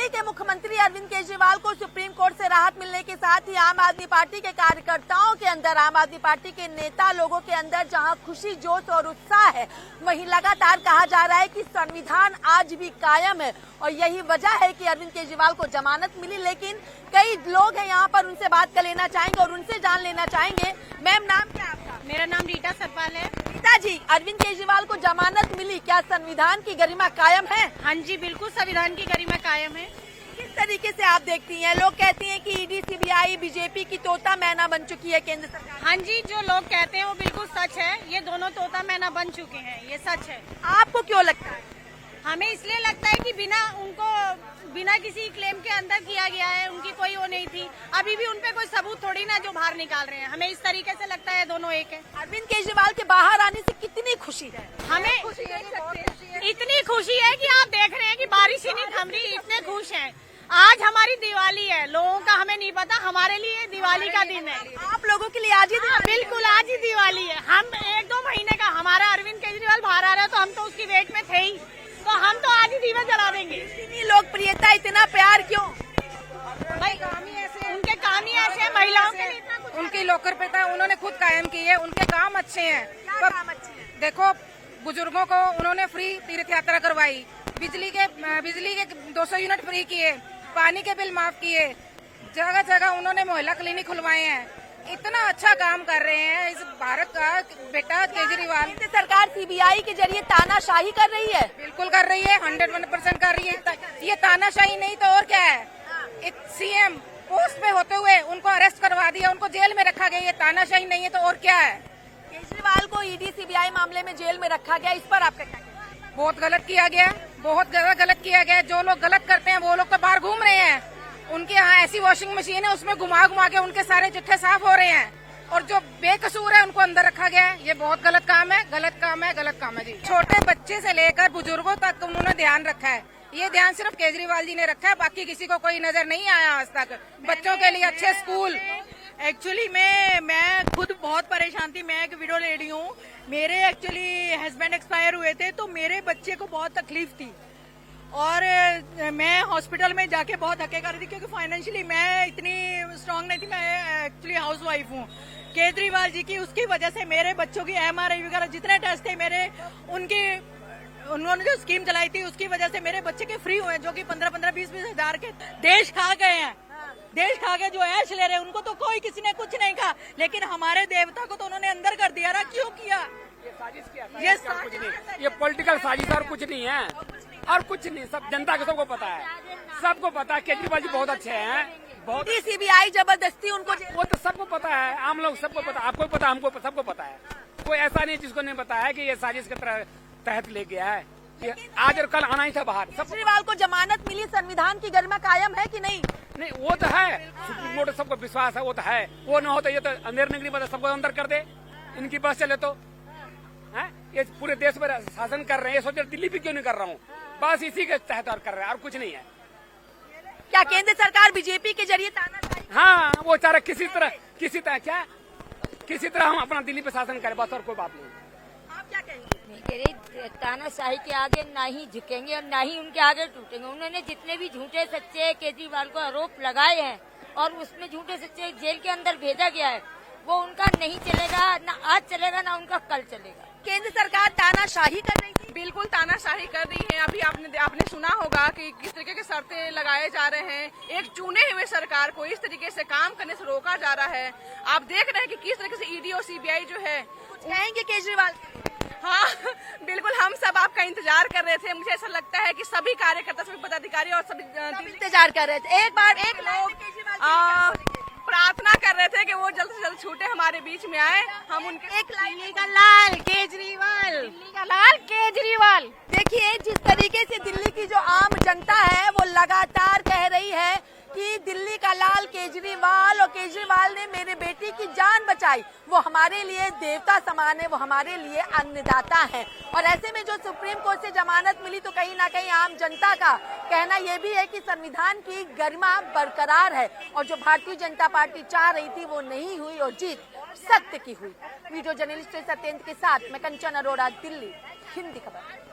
दिल्ली के मुख्यमंत्री अरविंद केजरीवाल को सुप्रीम कोर्ट से राहत मिलने के साथ ही आम आदमी पार्टी के कार्यकर्ताओं के अंदर, आम आदमी पार्टी के नेता लोगों के अंदर जहां खुशी, जोश और उत्साह है, वहीं लगातार कहा जा रहा है कि संविधान आज भी कायम है और यही वजह है कि अरविंद केजरीवाल को जमानत मिली। लेकिन कई लोग हैं यहाँ पर, उनसे बात कर लेना चाहेंगे और उनसे जान लेना चाहेंगे। मैम, नाम क्या आपका? मेरा नाम रीटा सतपाल है। रीता जी, अरविंद केजरीवाल को जमानत मिली, क्या संविधान की गरिमा कायम है? हाँ जी, बिल्कुल संविधान की गरिमा कायम है। किस तरीके से आप देखती हैं? लोग कहती हैं कि ईडी, सीबीआई बीजेपी की तोता मैना बन चुकी है केंद्र सरकार। हाँ जी, जो लोग कहते हैं वो बिल्कुल सच है। ये दोनों तोता मैना बन चुके हैं, ये सच है। आपको क्यों लगता है? हमें इसलिए लगता है कि बिना किसी क्लेम के अंदर किया गया है, उनकी कोई वो नहीं थी। अभी भी उनपे कोई सबूत थोड़ी ना जो बाहर निकाल रहे हैं। हमें इस तरीके से लगता है दोनों एक है। अरविंद केजरीवाल के बाहर आने से कितनी खुशी है? हमें इतनी खुशी है कि आप देख रहे हैं कि बारिश ही नहीं थम रही, इतने खुश हैं। आज हमारी दिवाली है, लोगों का हमें नहीं पता, हमारे लिए दिवाली का दिन है। आप लोगों के लिए आज ही बिल्कुल आज ही दिवाली है। हम 1-2 महीने का, हमारा अरविंद केजरीवाल बाहर आ रहा है तो हम तो उसकी वेट में थे ही, तो हम तो आज ही दीवा जला देंगे। इतनी लोकप्रियता, इतना प्यार क्यों? भाई उनके काम ही ऐसे, महिलाओं के लिए इतना कुछ। उनकी लोकप्रियता उन्होंने खुद कायम की है। उनके काम अच्छे हैं। क्या काम अच्छे हैं? देखो, बुजुर्गों को उन्होंने फ्री तीर्थ यात्रा करवाई, बिजली के 200 यूनिट फ्री किए, पानी के बिल माफ किए, जगह जगह उन्होंने मोहल्ला क्लिनिक खुलवाए हैं। इतना अच्छा काम कर रहे हैं इस भारत का बेटा केजरीवाल। सरकार सीबीआई के जरिए तानाशाही कर रही है। बिल्कुल कर रही है, 101% कर रही है। ये तानाशाही नहीं तो और क्या है? सीएम पोस्ट पे होते हुए उनको अरेस्ट करवा दिया, उनको जेल में रखा गया। ये तानाशाही नहीं है तो और क्या है? केजरीवाल को ईडी, सीबीआई मामले में जेल में रखा गया, इस पर आपका क्या कहना है? बहुत गलत किया गया, बहुत गलत किया गया। जो लोग गलत करते हैं वो लोग तो बाहर घूम रहे हैं। उनके यहाँ ऐसी वॉशिंग मशीन है, उसमें घुमा घुमा के उनके सारे चिट्ठे साफ हो रहे हैं और जो बेकसूर है उनको अंदर रखा गया है। ये बहुत गलत काम है, गलत काम है, गलत काम है जी। छोटे बच्चे से लेकर बुजुर्गों तक उन्होंने ध्यान रखा है। ये ध्यान सिर्फ केजरीवाल जी ने रखा है, बाकी किसी को कोई नजर नहीं आया आज तक। बच्चों के लिए अच्छे स्कूल। एक्चुअली मैं खुद बहुत परेशान थी। मैं एक विडो लेडी हूँ। मेरे एक्चुअली हस्बैंड एक्सपायर हुए थे तो मेरे बच्चे को बहुत तकलीफ थी और मैं हॉस्पिटल में जाके बहुत धक्के कर रही थी क्योंकि फाइनेंशियली मैं इतनी स्ट्रांग नहीं थी। मैं एक्चुअली हाउस वाइफ हूँ। केजरीवाल जी की उसकी वजह से मेरे बच्चों की MRI वगैरह जितने टेस्ट थे मेरे, उन्होंने जो स्कीम चलाई थी उसकी वजह से मेरे बच्चे के फ्री हुए, जो कि 15-15, 20-20 हजार के देश खा गए हैं। देश खा के जो ऐश ले रहे हैं उनको तो कोई किसी ने कुछ नहीं कहा, लेकिन हमारे देवता को तो उन्होंने अंदर कर दिया ना। क्यों किया? ये कुछ नहीं, ये पॉलिटिकल साजिश और कुछ नहीं है, और कुछ नहीं। सब जनता को सबको पता है, सबको पता है। केजरीवाल जी बहुत अच्छे हैं, बहुत। सीबीआई जबरदस्ती उनको, वो तो सबको पता है, आम लोग सबको पता, आपको पता, हमको सबको पता है। कोई ऐसा नहीं जिसको नहीं पता है कि ये साजिश के तहत ले गया है। आज और कल आना ही था बाहर। केजरीवाल को जमानत मिली, संविधान की गरिमा कायम है कि नहीं? नहीं, वो तो है, सुप्रीम कोर्ट सबको विश्वास है, वो तो है। वो न हो तो ये तो अंधेर नगरी में सबको अंदर कर दे, इनकी बस चले तो है। ये पूरे देश में शासन कर रहे हैं, ये सोच दिल्ली भी क्यों नहीं कर रहा हूँ, बस इसी के तहत और कर रहे हैं, और कुछ नहीं है। क्या केंद्र सरकार बीजेपी के जरिए तानाशाही? हाँ, वो चाहे किसी तरह हम अपना दिल्ली पे शासन करें, बस, और कोई बात नहीं। आप क्या कहेंगे? तानाशाही के आगे ना ही झुकेंगे और ना ही उनके आगे टूटेंगे। उन्होंने जितने भी झूठे सच्चे केजरीवाल को आरोप लगाए हैं और उसमें झूठे सच्चे जेल के अंदर भेजा गया है, वो उनका नहीं चलेगा, ना आज चलेगा ना उनका कल चलेगा। केंद्र सरकार तानाशाही कर रही थी। बिल्कुल तानाशाही कर रही है। अभी आपने सुना होगा कि किस तरीके के शर्तें लगाए जा रहे हैं। एक चुने हुए सरकार को इस तरीके से काम करने से रोका जा रहा है। आप देख रहे हैं कि किस तरीके से ईडी और सीबीआई जो है, कहेंगे केजरीवाल? हाँ बिल्कुल, हम सब आपका इंतजार कर रहे थे। मुझे ऐसा लगता है कि सभी कार्यकर्ता, सभी पदाधिकारी और सभी इंतजार कर रहे थे। एक लोग प्रार्थना कर रहे थे कि वो जल्द से जल्द छूटे, हमारे बीच में आए। हम उनके दिल्ली का लाल केजरीवाल, दिल्ली का लाल केजरीवाल। देखिए, जिस तरीके से दिल्ली की जो आम जनता है वो लगातार कह रही है कि दिल्ली का लाल केजरीवाल, और केजरीवाल ने मेरे बेटी की जान बचाई। वो हमारे लिए देवता समान है, वो हमारे लिए अन्नदाता है। और ऐसे में जो सुप्रीम कोर्ट से जमानत मिली तो कहीं ना कहीं आम जनता का कहना यह भी है कि संविधान की गरिमा बरकरार है और जो भारतीय जनता पार्टी चाह रही थी वो नहीं हुई और जीत सत्य की हुई। वीडियो जर्नलिस्ट सत्येंद्र के साथ मैं कंचन अरोड़ा, दिल्ली, हिंदी खबर।